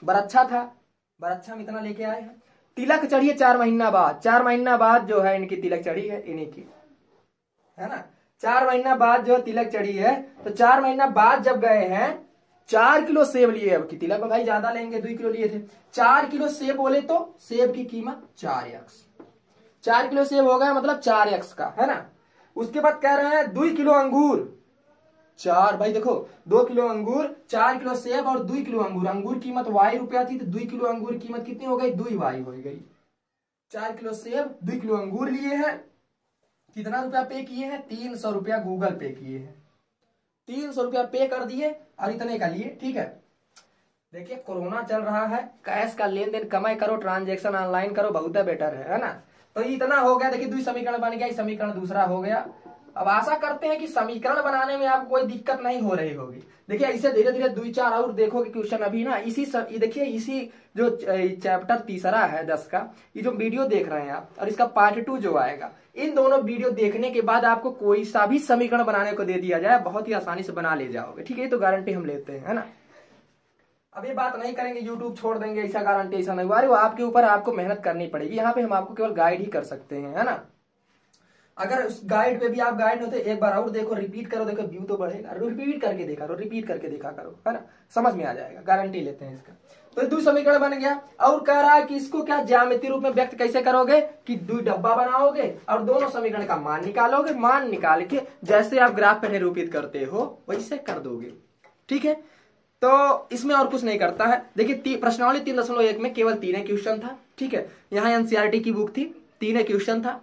बरच्छा था, बरच्छा में इतना लेके आए हैं, तिलक चढ़िए 4 महीना बाद, 4 महीना बाद जो है इनकी तिलक चढ़ी है, इन्हीं की, है ना। 4 महीना बाद जो तिलक चढ़ी है, तो 4 महीना बाद जब गए हैं 4 किलो सेब लिए, अब की तिलक में भाई ज्यादा लेंगे, 2 किलो लिए थे, 4 किलो सेब बोले तो सेब की कीमत 4x, 4 किलो सेब हो गया मतलब 4x का, है ना। उसके बाद कह रहे हैं 2 किलो अंगूर, 4, भाई देखो 2 किलो अंगूर, 4 किलो सेब और 2 किलो अंगूर, अंगूर कीमत y रुपया थी, तो 2 किलो अंगूर कीमत कितनी हो गई 2y हो गई। 4 किलो सेब 2 किलो अंगूर लिए हैं, कितना रुपया पे किए हैं 300 रुपया गूगल पे किए हैं, 300 रुपया पे कर दिए और इतने का लिए। ठीक है, देखिए कोरोना चल रहा है, कैश का लेन देन कमाई करो, ट्रांजेक्शन ऑनलाइन करो, बहुत बेटर है ना। तो इतना हो गया, देखिए 2 समीकरण बन गया, समीकरण दूसरा हो गया। अब आशा करते हैं कि समीकरण बनाने में आपको कोई दिक्कत नहीं हो रही होगी। देखिए ऐसे धीरे धीरे 2-4 और देखोगे क्वेश्चन अभी ना, इसी देखिए इसी जो चैप्टर तीसरा है 10 का, ये जो वीडियो देख रहे हैं आप, और इसका पार्ट 2 जो आएगा, इन दोनों वीडियो देखने के बाद आपको कोई सा भी समीकरण बनाने को दे दिया जाए, बहुत ही आसानी से बना ले जाओगे। ठीक है, ये तो गारंटी हम लेते हैं, है ना। अब ये बात नहीं करेंगे यूट्यूब छोड़ देंगे, ऐसा गारंटी ऐसा नहीं हुआ, वो आपके ऊपर आपको मेहनत करनी पड़ेगी, यहाँ पे हम आपको केवल गाइड ही कर सकते हैं, है ना। अगर उस गाइड पे भी आप गाइड होते, एक बार और देखो, रिपीट करो, देखो व्यू तो बढ़ेगा। रिपीट करके देखा करो, रिपीट करके देखा करो, है ना, समझ में आ जाएगा, गारंटी लेते हैं इसका। तो दो समीकरण बन गया। और कह रहा है कि इसको क्या ज्यामितीय रूप में व्यक्त कैसे करोगे, कि दो डब्बा बनाओगे और दोनों समीकरण का मान निकालोगे, मान निकाल के जैसे आप ग्राफ पे निरूपित करते हो वैसे कर दोगे, ठीक है। तो इसमें और कुछ नहीं करता है। देखिए प्रश्नावली 3.1 में केवल 3 क्वेश्चन था, ठीक है। यहाँ एनसीईआरटी की बुक थी, 3 क्वेश्चन था।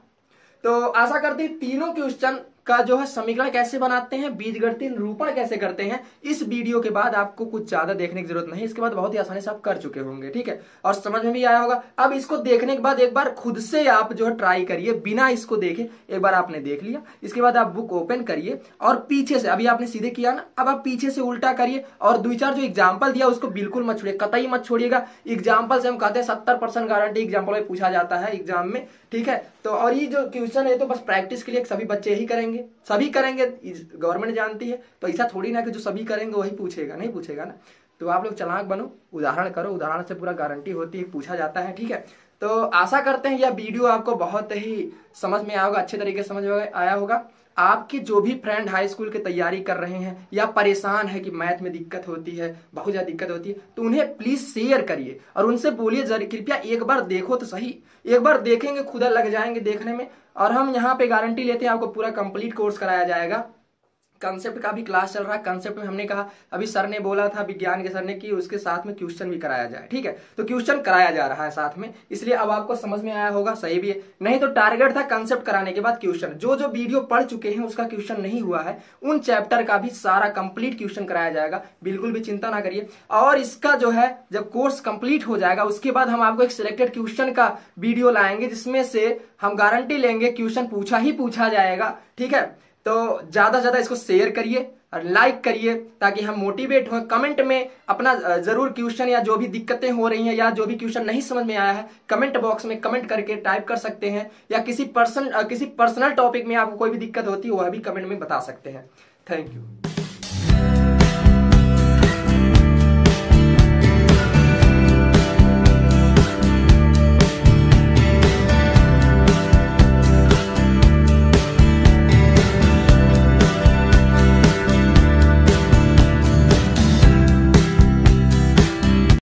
तो आशा करते हैं तीनों क्वेश्चन का जो है समीकरण कैसे बनाते हैं, बीजगणितीय निरूपण कैसे करते हैं, इस वीडियो के बाद आपको कुछ ज्यादा देखने की जरूरत नहीं, इसके बाद बहुत ही आसानी से आप कर चुके होंगे, ठीक है, और समझ में भी आया होगा। अब इसको देखने के बाद एक बार खुद से आप जो है ट्राई करिए, बिना इसको देखे। एक बार आपने देख लिया, इसके बाद आप बुक ओपन करिए और पीछे से, अभी आपने सीधे किया ना, अब आप पीछे से उल्टा करिए और 2-4 जो एग्जाम्पल दिया उसको बिल्कुल मत छोड़िए, कतई मत छोड़िएगा। एग्जाम्पल से हम कहते हैं 70% गारंटी एग्जाम्पल में पूछा जाता है एग्जाम में, ठीक है। तो और ये जो क्वेश्चन है तो बस प्रैक्टिस के लिए सभी बच्चे ही करेंगे, सभी करेंगे, गवर्नमेंट जानती है। तो ऐसा थोड़ी ना कि जो सभी करेंगे वही पूछेगा, नहीं पूछेगा ना। तो आप लोग चालाक बनो, उदाहरण करो, उदाहरण से पूरा गारंटी होती है, पूछा जाता है, ठीक है। तो आशा करते हैं यह वीडियो आपको बहुत ही समझ में आया होगा, अच्छे तरीके से समझ में आया होगा। आपके जो भी फ्रेंड हाई स्कूल की तैयारी कर रहे हैं या परेशान है कि मैथ में दिक्कत होती है, बहुत ज्यादा दिक्कत होती है, तो उन्हें प्लीज शेयर करिए और उनसे बोलिए जरूर कृपया एक बार देखो तो सही। एक बार देखेंगे खुद लग जाएंगे देखने में। और हम यहाँ पे गारंटी लेते हैं आपको पूरा कंप्लीट कोर्स कराया जाएगा। कंसेप्ट का भी क्लास चल रहा है। कंसेप्ट में हमने कहा, अभी सर ने बोला था, विज्ञान के सर ने, कि उसके साथ में क्वेश्चन भी कराया जाए, ठीक है। तो क्वेश्चन कराया जा रहा है साथ में, इसलिए अब आपको समझ में आया होगा, सही भी है। नहीं तो टारगेट था कंसेप्ट कराने के बाद क्वेश्चन। जो जो वीडियो पढ़ चुके हैं उसका क्वेश्चन नहीं हुआ है, उन चैप्टर का भी सारा कंप्लीट क्वेश्चन कराया जाएगा, बिल्कुल भी चिंता ना करिए। और इसका जो है जब कोर्स कंप्लीट हो जाएगा उसके बाद हम आपको एक सिलेक्टेड क्वेश्चन का वीडियो लाएंगे, जिसमें से हम गारंटी लेंगे क्वेश्चन पूछा ही पूछा जाएगा, ठीक है। तो ज्यादा से ज्यादा इसको शेयर करिए और लाइक करिए ताकि हम मोटिवेट हों। कमेंट में अपना जरूर क्वेश्चन या जो भी दिक्कतें हो रही हैं या जो भी क्वेश्चन नहीं समझ में आया है, कमेंट बॉक्स में कमेंट करके टाइप कर सकते हैं, या किसी पर्सनल टॉपिक में आपको कोई भी दिक्कत होती है वह भी कमेंट में बता सकते हैं। Thank you.